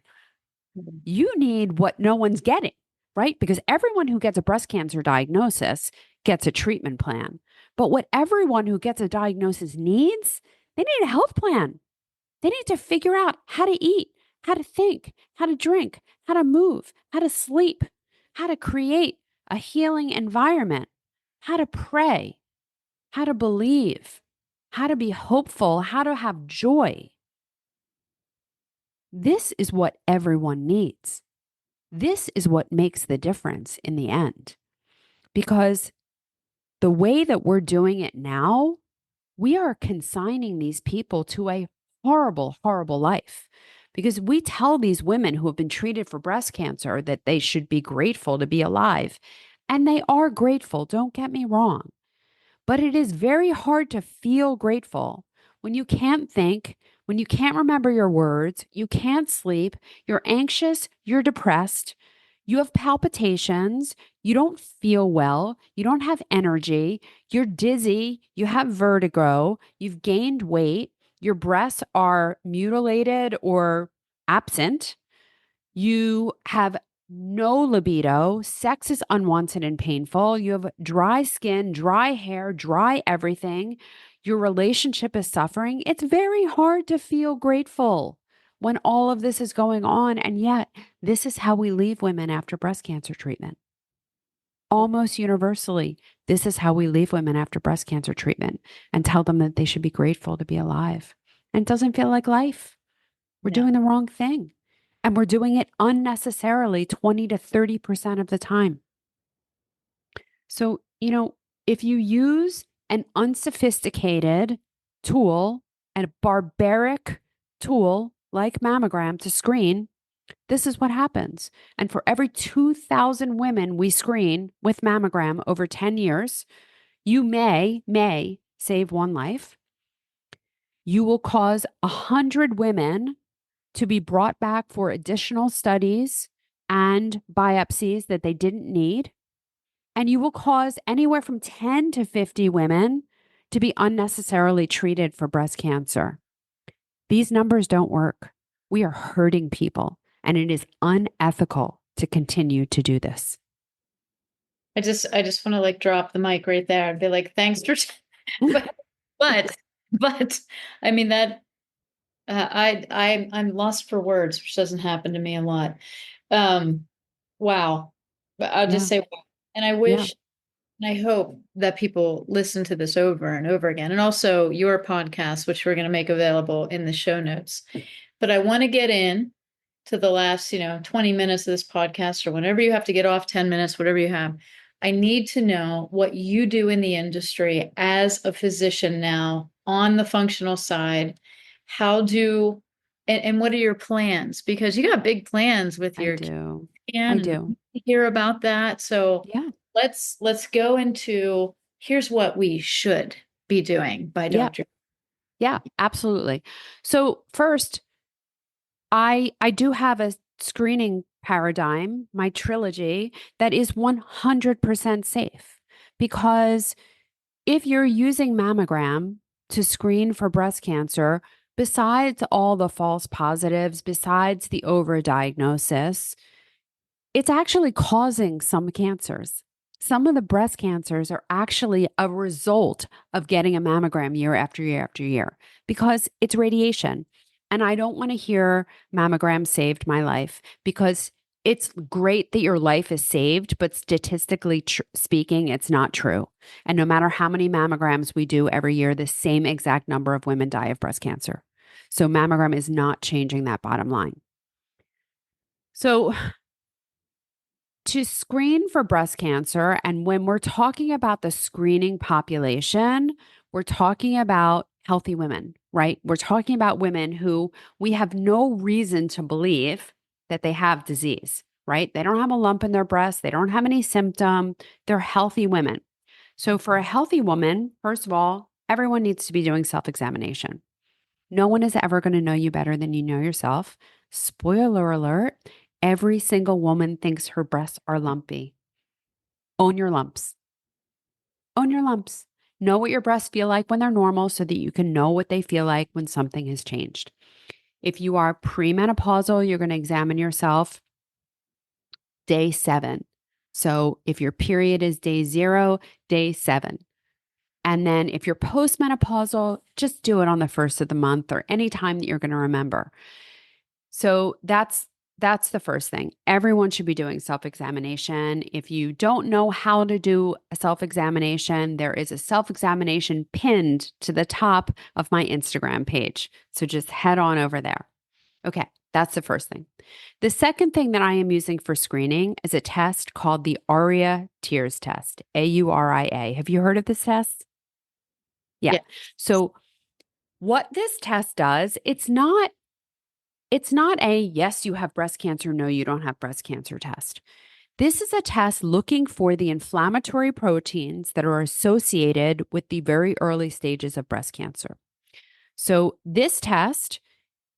Mhm. You need what no one's getting, right? Because everyone who gets a breast cancer diagnosis gets a treatment plan. But what everyone who gets a diagnosis needs, they need a health plan. They need to figure out how to eat, how to think, how to drink, how to move, how to sleep, how to create a healing environment, how to pray, how to believe, how to be hopeful, how to have joy. This is what everyone needs. This is what makes the difference in the end. Because the way that we're doing it now, we are consigning these people to a horrible, horrible life. Because we tell these women who have been treated for breast cancer that they should be grateful to be alive. And they are grateful, don't get me wrong. But it is very hard to feel grateful when you can't think, when you can't remember your words, you can't sleep, you're anxious, you're depressed, you have palpitations, you don't feel well, you don't have energy, you're dizzy, you have vertigo, you've gained weight, your breasts are mutilated or absent, you have no libido. Sex is unwanted and painful. You have dry skin, dry hair, dry everything. Your relationship is suffering. It's very hard to feel grateful when all of this is going on. And yet, this is how we leave women after breast cancer treatment. Almost universally, this is how we leave women after breast cancer treatment and tell them that they should be grateful to be alive. And it doesn't feel like life. We're No. doing the wrong thing. And we're doing it unnecessarily 20 to 30% of the time. So, if you use an unsophisticated tool and a barbaric tool like mammogram to screen, this is what happens. And for every 2,000 women we screen with mammogram over 10 years, you may save one life. You will cause 100 women to be brought back for additional studies and biopsies that they didn't need. And you will cause anywhere from 10 to 50 women to be unnecessarily treated for breast cancer. These numbers don't work. We are hurting people, and it is unethical to continue to do this. I just want to like drop the mic right there and be like, thanks for, but, but, but, I mean that. I'm lost for words, which doesn't happen to me a lot. Um, wow. But I'll just Yeah. say, wow. And I Yeah. wish and I hope that people listen to this over and over again, and also your podcast, which we're going to make available in the show notes. But I want to get in to the last, 20 minutes of this podcast, or whenever you have to get off, 10 minutes, whatever you have. I need to know what you do in the industry as a physician now on the functional side. How do and what are your plans? Because you got big plans with I your do. I can do. and hear about that. So Yeah. let's go into here's what we should be doing by Yeah. Dr. Yeah. Absolutely. So first, I do have a screening paradigm, my trilogy, that is 100% safe because if you're using mammogram to screen for breast cancer, besides all the false positives, besides the overdiagnosis, it's actually causing some cancers. Some of the breast cancers are actually a result of getting a mammogram year after year after year because it's radiation. And I don't want to hear mammogram saved my life because it's great that your life is saved, but statistically speaking, it's not true. And no matter how many mammograms we do every year, the same exact number of women die of breast cancer. So mammogram is not changing that bottom line. So to screen for breast cancer, and when we're talking about the screening population, we're talking about healthy women, right? We're talking about women who we have no reason to believe that they have disease, right? They don't have a lump in their breast, they don't have any symptom, they're healthy women. So, for a healthy woman, first of all, everyone needs to be doing self examination. No one is ever going to know you better than you know yourself. Spoiler alert, every single woman thinks her breasts are lumpy. Own your lumps. Own your lumps. Know what your breasts feel like when they're normal so that you can know what they feel like when something has changed. If you are premenopausal, you're going to examine yourself day 7. So if your period is day 0, day 7. And then if you're postmenopausal, just do it on the first of the month or any time that you're going to remember. So that's the first thing. Everyone should be doing self-examination. If you don't know how to do a self-examination, there is a self-examination pinned to the top of my Instagram page. So just head on over there. Okay, that's the first thing. The second thing that I am using for screening is a test called the Auria Tears test, AURIA. Have you heard of this test? Yeah. Yeah. So what this test does, it's not a yes, you have breast cancer, no, you don't have breast cancer test. This is a test looking for the inflammatory proteins that are associated with the very early stages of breast cancer. So, this test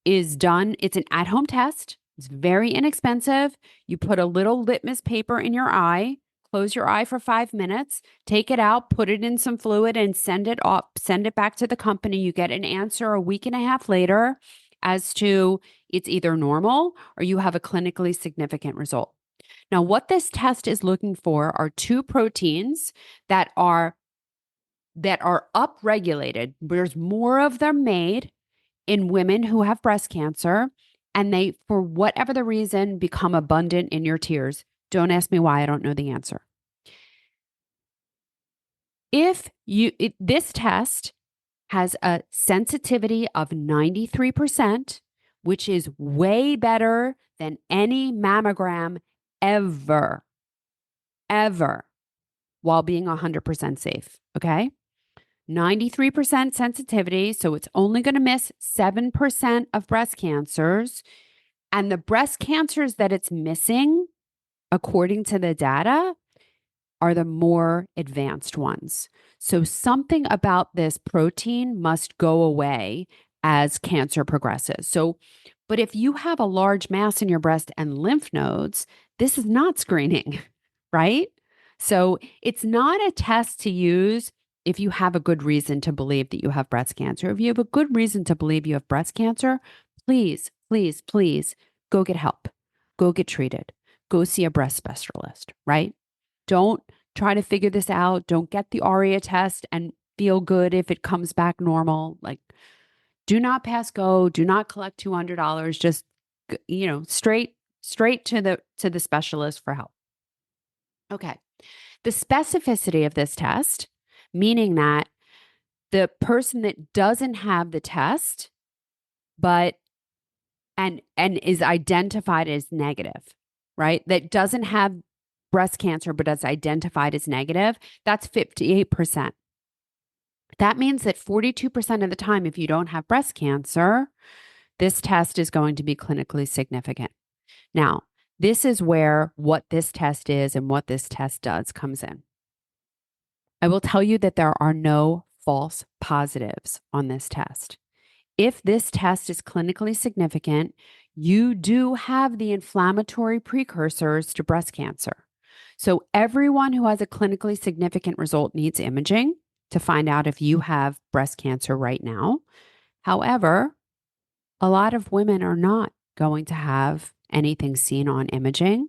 is done, it's an at home test. It's very inexpensive. You put a little litmus paper in your eye, close your eye for 5 minutes, take it out, put it in some fluid, and send it up, send it back to the company. You get an answer a week and a half later as to it's either normal or you have a clinically significant result. Now, what this test is looking for are two proteins that are upregulated. There's more of them made in women who have breast cancer, and they, for whatever the reason, become abundant in your tears. Don't ask me why, I don't know the answer. This test has a sensitivity of 93%, which is way better than any mammogram ever, ever, while being 100% safe. Okay. 93% sensitivity. So it's only going to miss 7% of breast cancers. And the breast cancers that it's missing, according to the data, are the more advanced ones. So something about this protein must go away as cancer progresses. So, but if you have a large mass in your breast and lymph nodes, this is not screening, right? So it's not a test to use if you have a good reason to believe that you have breast cancer. If you have a good reason to believe you have breast cancer, please, please, please go get help. Go get treated. Go see a breast specialist, right? Don't try to figure this out. Don't get the ARIA test and feel good if it comes back normal. Like, Do not pass go. Do not collect $200. Just, straight to the specialist for help. Okay. The specificity of this test, meaning that the person that doesn't have the test, but and is identified as negative, right? That doesn't have breast cancer, but is identified as negative, that's 58%. That means that 42% of the time, if you don't have breast cancer, this test is going to be clinically significant. Now, this is where what this test is and what this test does comes in. I will tell you that there are no false positives on this test. If this test is clinically significant, you do have the inflammatory precursors to breast cancer. So everyone who has a clinically significant result needs imaging to find out if you have breast cancer right now. However, a lot of women are not going to have anything seen on imaging,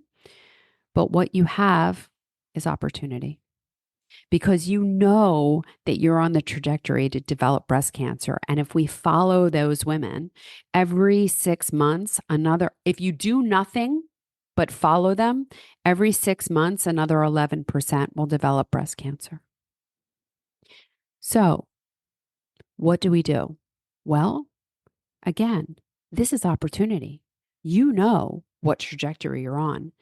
but what you have is opportunity because you know that you're on the trajectory to develop breast cancer. And if we follow those women every 6 months, if you do nothing but follow them, every 6 months, another 11% will develop breast cancer. So, what do we do? Well, again, this is opportunity. You know what trajectory you're on.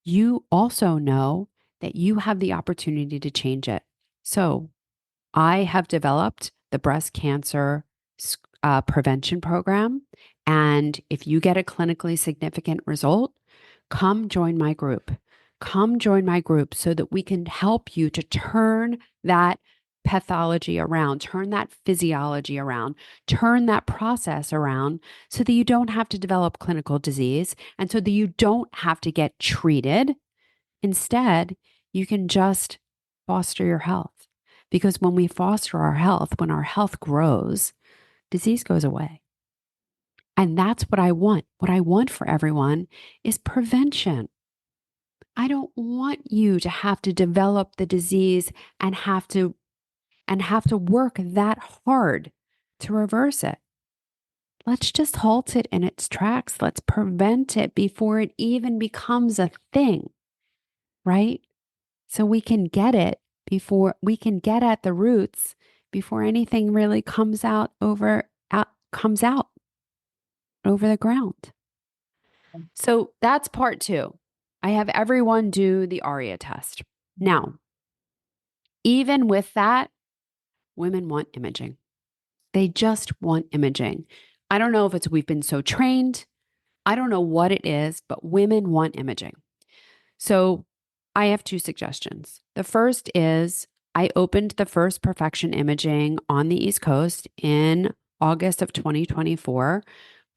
You also know that you have the opportunity to change it. So, I have developed the breast cancer prevention program. And if you get a clinically significant result, come join my group. Come join my group so that we can help you to turn that pathology around, turn that physiology around, turn that process around so that you don't have to develop clinical disease and so that you don't have to get treated. Instead, you can just foster your health. Because when we foster our health, when our health grows, disease goes away. And that's what I want. What I want for everyone is prevention. I don't want you to have to develop the disease and have to work that hard to reverse it. Let's just halt it in its tracks. Let's prevent it before it even becomes a thing, right? So we can get it before we can get at the roots before anything really comes out over the ground. So that's part 2. I have everyone do the Auria test. Now, even with that, women want imaging. They just want imaging. I don't know if it's we've been so trained. I don't know what it is, but women want imaging. So I have 2 suggestions. The first is I opened the first perfection imaging on the East Coast in August of 2024.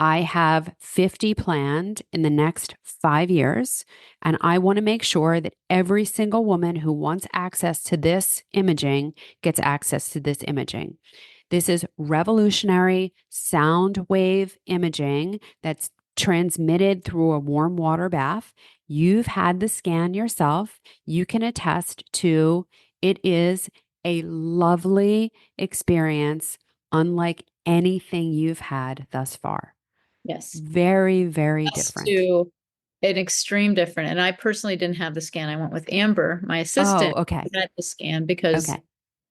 I have 50 planned in the next 5 years, and I want to make sure that every single woman who wants access to this imaging gets access to this imaging. This is revolutionary sound wave imaging that's transmitted through a warm water bath. You've had the scan yourself. You can attest to it is a lovely experience, unlike anything you've had thus far. Yes. Very, very Yes, different. to an extreme different. And I personally didn't have the scan. I went with Amber, my Oh, assistant, okay. who had the scan because Okay.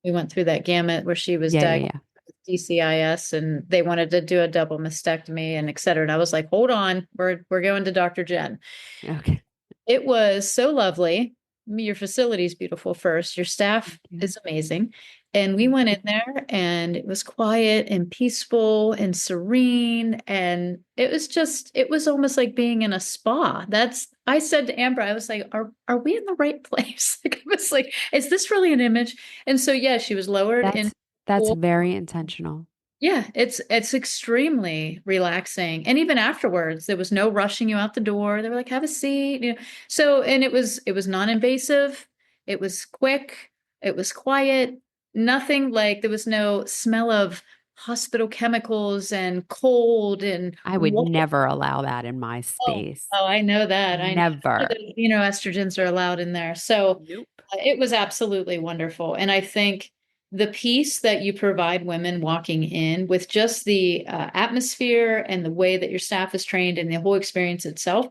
we went through that gamut where she was Yeah, yeah, diagnosed yeah. with DCIS and they wanted to do a double mastectomy and et cetera. And I was like, hold on, we're going to Dr. Jen. Okay. It was so lovely. Your facility is beautiful first. Your staff Thank you. is amazing. And we Thank went you. in there and it was quiet and peaceful and serene. And it was almost like being in a spa. I said to Amber, I was like, are we in the right place? Like, I was like, is this really an image? And so, yeah, she was lowered in That's pool. very intentional. Yeah, it's extremely relaxing. And even afterwards, there was no rushing you out the door. They were like, have a seat. So, and it was non-invasive, it was quick, it was quiet, nothing like there was no smell of hospital chemicals and cold and I would what. never allow that in my Oh, space. oh, I know that. I know Never. that, estrogens are allowed in there. So Nope. it was absolutely wonderful. And I think the peace that you provide women walking in with just the atmosphere and the way that your staff is trained and the whole experience itself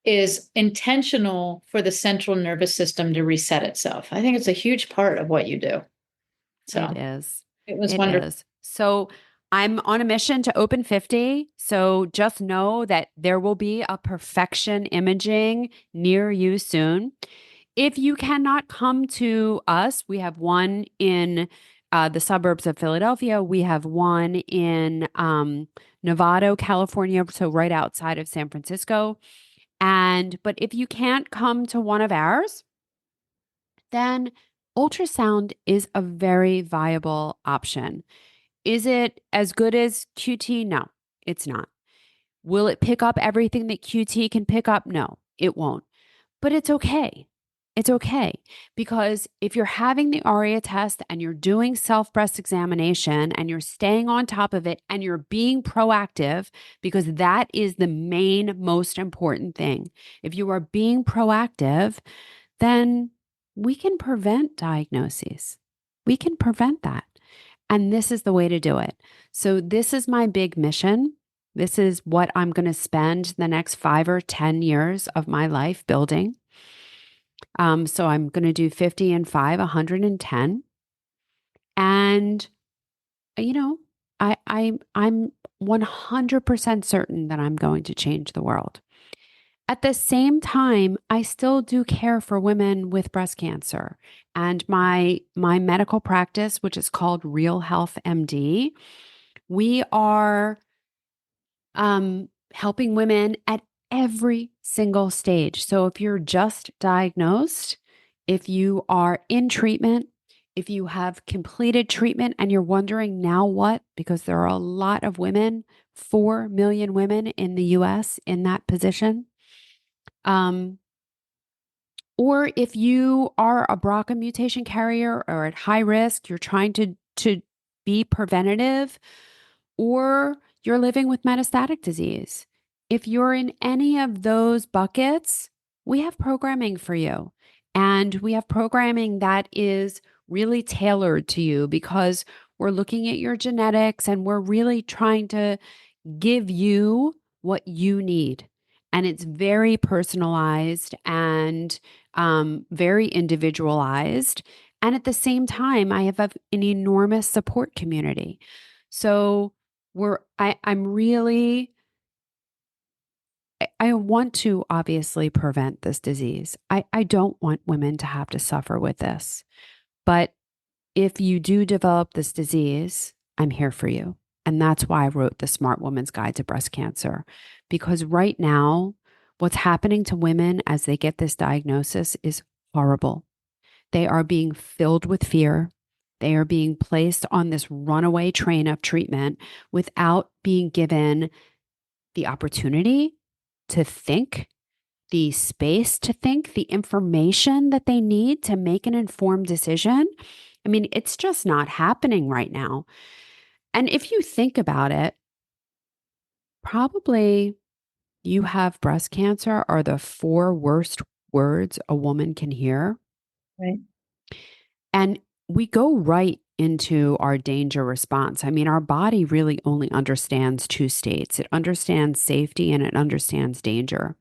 is intentional for the central nervous system to reset itself. I think it's a huge part of what you do. It So is. it was It wonderful. is. So I'm on a mission to open 50. So just know that there will be a perfection imaging near you soon. If you cannot come to us, we have one in the suburbs of Philadelphia. We have one in Novato, California, so right outside of San Francisco. But if you can't come to one of ours, then ultrasound is a very viable option. Is it as good as QT? No, it's not. Will it pick up everything that QT can pick up? No, it won't. But it's okay. It's okay because if you're having the Auria test and you're doing self breast examination and you're staying on top of it and you're being proactive, because that is the main, most important thing. If you are being proactive, then we can prevent diagnoses. We can prevent that. And this is the way to do it. So, this is my big mission. This is what I'm going to spend the next 5 or 10 years of my life building. So, I'm going to do 50 and 5, 110. And, you know, I'm 100% certain that I'm going to change the world. At the same time, I still do care for women with breast cancer. And my medical practice, which is called Real Health MD, we are helping women at every single stage. So if you're just diagnosed, if you are in treatment, if you have completed treatment and you're wondering now what, because there are a lot of women, 4 million women in the US in that position. Or if you are a BRCA mutation carrier or at high risk, you're trying to be preventative, or you're living with metastatic disease. If you're in any of those buckets, we have programming for you. And we have programming that is really tailored to you because we're looking at your genetics and we're really trying to give you what you need. And it's very personalized and very individualized. And at the same time, I have an enormous support community. So I'm really, I want to obviously prevent this disease. I don't want women to have to suffer with this. But if you do develop this disease, I'm here for you. And that's why I wrote The Smart Woman's Guide to Breast Cancer. Because right now, what's happening to women as they get this diagnosis is horrible. They are being filled with fear. They are being placed on this runaway train of treatment without being given the opportunity to think, the space to think, the information that they need to make an informed decision. I mean, it's just not happening right now. And if you think about it, probably you have breast cancer are the 4 worst words a woman can hear. Right. And we go right into our danger response. I mean, our body really only understands 2 states. It understands safety and it understands danger.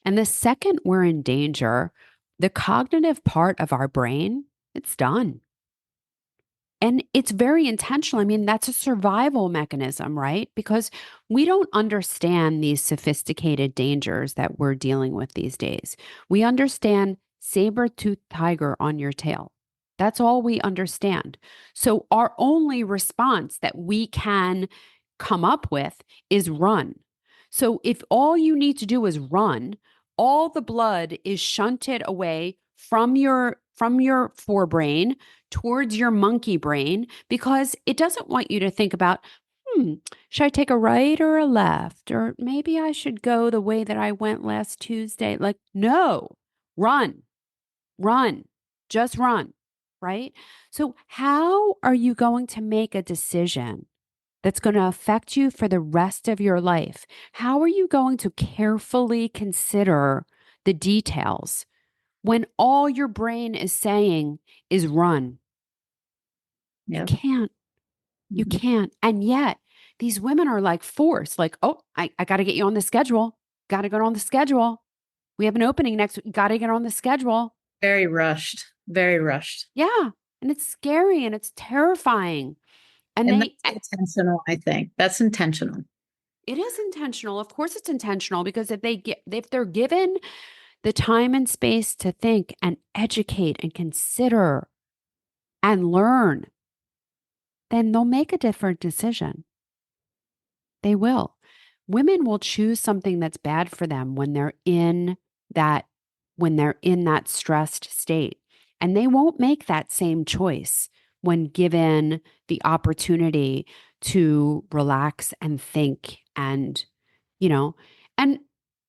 And the second we're in danger, the cognitive part of our brain, it's done. And it's very intentional. I mean, that's a survival mechanism, right? Because we don't understand these sophisticated dangers that we're dealing with these days. We understand saber-toothed tiger on your tail. That's all we understand. So our only response that we can come up with is run. So if all you need to do is run, all the blood is shunted away from your forebrain towards your monkey brain because it doesn't want you to think about, should I take a right or a left? Or maybe I should go the way that I went last Tuesday. Like, no, run, run, just run, right? So, how are you going to make a decision that's going to affect you for the rest of your life? How are you going to carefully consider the details when all your brain is saying is run? You Yeah. can't. You Mhm. can't. And yet these women are like forced, like, oh, I got to get you on the schedule. Got to get on the schedule. We have an opening next week. Got to get on the schedule. Very rushed. Very rushed. Yeah. And it's scary and it's terrifying. And And that's intentional, I think. That's intentional. it is intentional. Of course it's intentional because if they're given the time and space to think and educate and consider and learn, then they'll make a different decision. They will. Women will choose something that's bad for them that when they're in that stressed state. And they won't make that same choice when given the opportunity to relax and think and, you know, and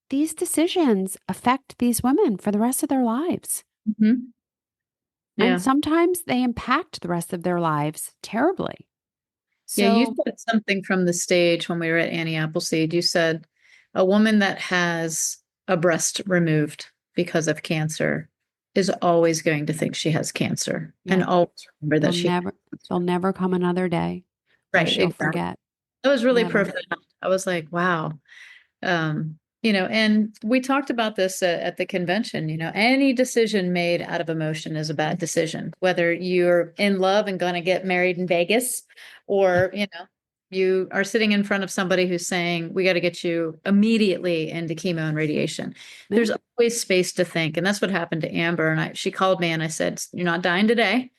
these decisions affect these women for the rest of their lives. Mhm. And Yeah. sometimes they impact the rest of their lives terribly. Yeah, you So, said something from the stage when we were at Annie Appleseed. You said a woman that has a breast removed because of cancer is always going to think she has cancer and yeah. always remember There'll that she never there'll never come another day that right, she'll exactly. forget. That was really Never. profound. I was like, wow. And we talked about this at the convention. Any decision made out of emotion is a bad decision, whether you're in love and going to get married in Vegas, or you are sitting in front of somebody who's saying, we got to get you immediately into chemo and radiation. Yeah. There's always space to think. And that's what happened to Amber. And she called me and I said, you're not dying today.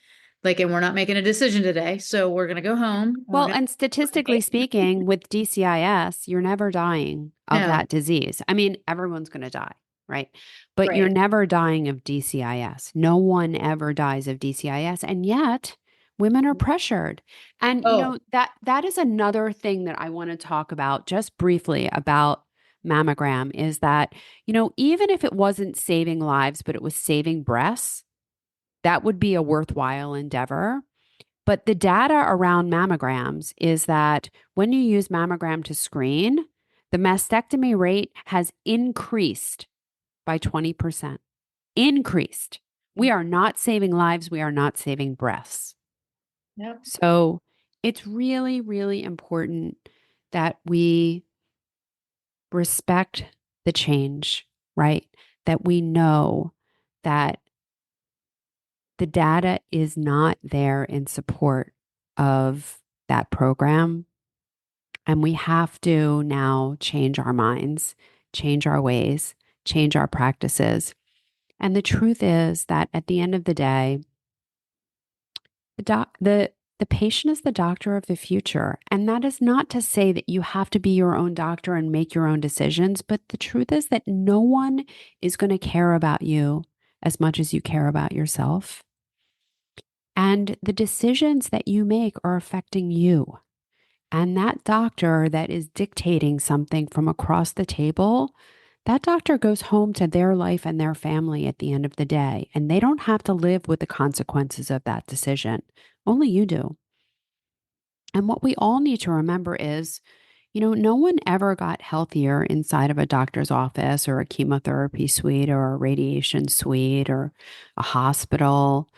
Like, and we're not making a decision today. So we're going to go home and we're Well, going and statistically to. speaking, with DCIS, you're never dying of No, that disease. I mean, everyone's going to die, right? But you're right. never dying of DCIS. No one ever dies of DCIS, and yet women are pressured. And Oh, that is another thing that I want to talk about just briefly about mammogram is that, even if it wasn't saving lives, but it was saving breasts, that would be a worthwhile endeavor. But the data around mammograms is that when you use mammogram to screen, the mastectomy rate has increased by 20%. Increased. We are not saving lives. We are not saving breasts. yep. So it's really, really important that we respect the change, right? That we know that the data is not there in support of that program. And we have to now change our minds, change our ways, change our practices. And the truth is that at the end of the day, the patient is the doctor of the future. And that is not to say that you have to be your own doctor and make your own decisions. But the truth is that no one is going to care about you as much as you care about yourself. And the decisions that you make are affecting you. And that doctor that is dictating something from across the table, that doctor goes home to their life and their family at the end of the day. And they don't have to live with the consequences of that decision. Only you do. And what we all need to remember is, no one ever got healthier inside of a doctor's office or a chemotherapy suite or a radiation suite or a hospital.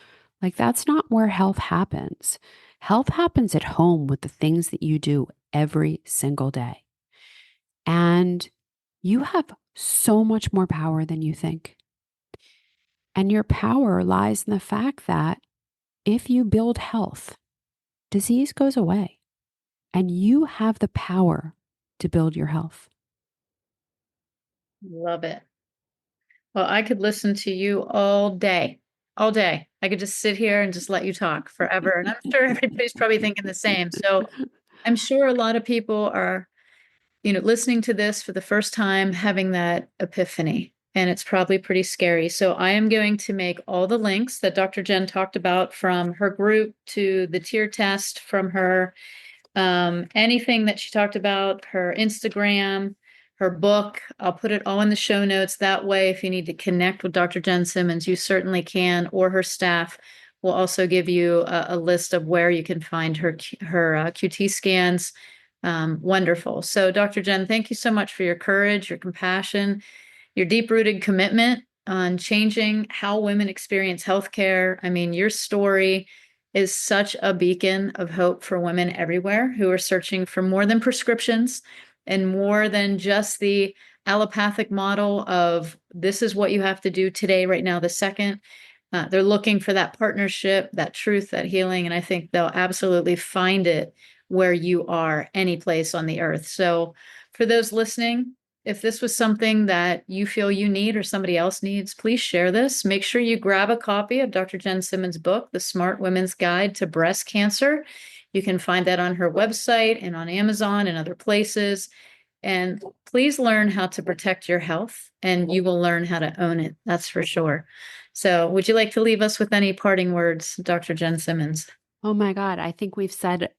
Like, that's not where health happens. Health happens at home with the things that you do every single day. And you have so much more power than you think. And your power lies in the fact that if you build health, disease goes away. And you have the power to build your health. Love it. Well, I could listen to you all day, all day. I could just sit here and just let you talk forever. And I'm sure everybody's probably thinking the same. So I'm sure a lot of people are, listening to this for the first time, having that epiphany. And it's probably pretty scary. So I am going to make all the links that Dr. Jen talked about from her group to the tier test from her. Anything that she talked about, her Instagram, her book, I'll put it all in the show notes. That way, if you need to connect with Dr. Jen Simmons, you certainly can, or her staff will also give you a list of where you can find her QT scans. Wonderful. So, Dr. Jen, thank you so much for your courage, your compassion, your deep-rooted commitment on changing how women experience healthcare. I mean, your story is such a beacon of hope for women everywhere who are searching for more than prescriptions and more than just the allopathic model of this is what you have to do today, right now, the second. They're looking for that partnership, that truth, that healing. And I think they'll absolutely find it where you are, any place on the earth. So for those listening, if this was something that you feel you need or somebody else needs, please share this. Make sure you grab a copy of Dr. Jen Simmons' book, The Smart Women's Guide to Breast Cancer. You can find that on her website and on Amazon and other places. And please learn how to protect your health, and you will learn how to own it. That's for sure. So, would you like to leave us with any parting words, Dr. Jen Simmons? Oh my God, I think we've said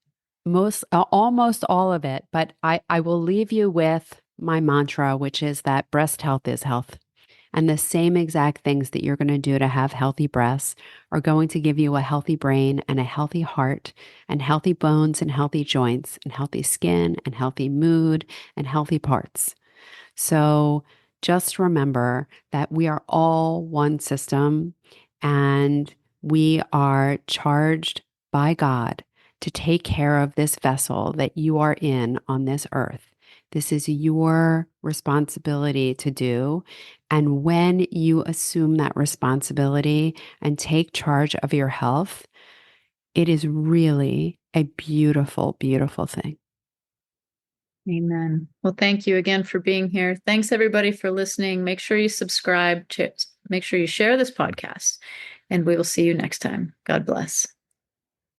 almost all of it, but I will leave you with my mantra, which is that breast health is health. And the same exact things that you're going to do to have healthy breasts are going to give you a healthy brain and a healthy heart and healthy bones and healthy joints and healthy skin and healthy mood and healthy parts. So just remember that we are all one system and we are charged by God to take care of this vessel that you are in on this earth. This is your responsibility to do. And when you assume that responsibility and take charge of your health, it is really a beautiful, beautiful thing. Amen. Well, thank you again for being here. Thanks, everybody, for listening. Make sure you subscribe, make sure you share this podcast, and we will see you next time. God bless.